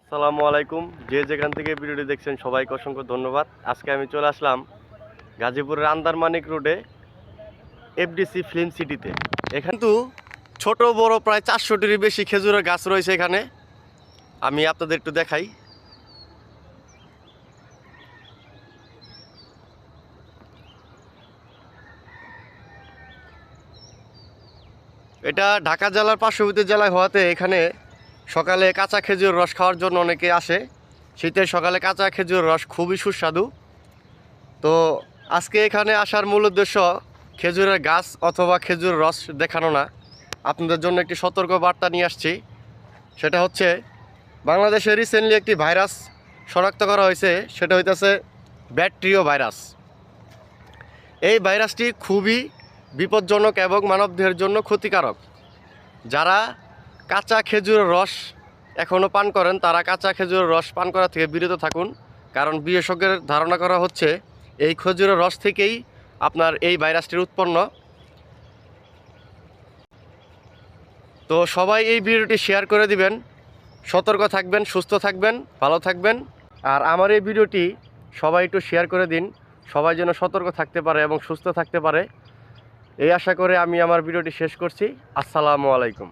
আসসালামু আলাইকুম। যে যেখান থেকে ভিডিওটি দেখছেন সবাইকে অসংখ্য ধন্যবাদ। আজকে আমি চলে আসলাম গাজীপুরের আন্দারমানিক রোডে এফডিসি ফিল্ম সিটিতে। এখানে তো ছোট বড় প্রায় 400টির বেশি খেজুরের গাছ রয়েছে। এখানে আমি আপনাদের একটু দেখাই। এটা ঢাকা জেলার পার্শ্ববর্তী জেলায় হওয়াতে এখানে সকালে কাঁচা খেজুর রস খাওয়ার জন্য অনেকে আসে। শীতের সকালে কাঁচা খেজুর রস খুবই সুস্বাদু। তো আজকে এখানে আসার মূল উদ্দেশ্য খেজুরের গাছ অথবা খেজুর রস দেখানো না, আপনাদের জন্য একটি সতর্ক বার্তা নিয়ে আসছি। সেটা হচ্ছে বাংলাদেশে রিসেন্টলি একটি ভাইরাস শনাক্ত করা হয়েছে, সেটা হইতেছে ব্যাকটেরিয়া ভাইরাস। এই ভাইরাসটি খুবই বিপজ্জনক এবং মানবদেহের জন্য ক্ষতিকারক। যারা কাঁচা খেজুরের রস এখনও পান করেন তারা কাঁচা খেজুরের রস পান করা থেকে বিরত থাকুন, কারণ বিশেষজ্ঞের ধারণা করা হচ্ছে এই খেজুরের রস থেকেই আপনার এই ভাইরাসটির উৎপন্ন। তো সবাই এই ভিডিওটি শেয়ার করে দিবেন। সতর্ক থাকবেন, সুস্থ থাকবেন, ভালো থাকবেন। আর আমার এই ভিডিওটি সবাই একটু শেয়ার করে দিন, সবাই যেন সতর্ক থাকতে পারে এবং সুস্থ থাকতে পারে। এই আশা করে আমি আমার ভিডিওটি শেষ করছি। আসসালামু আলাইকুম।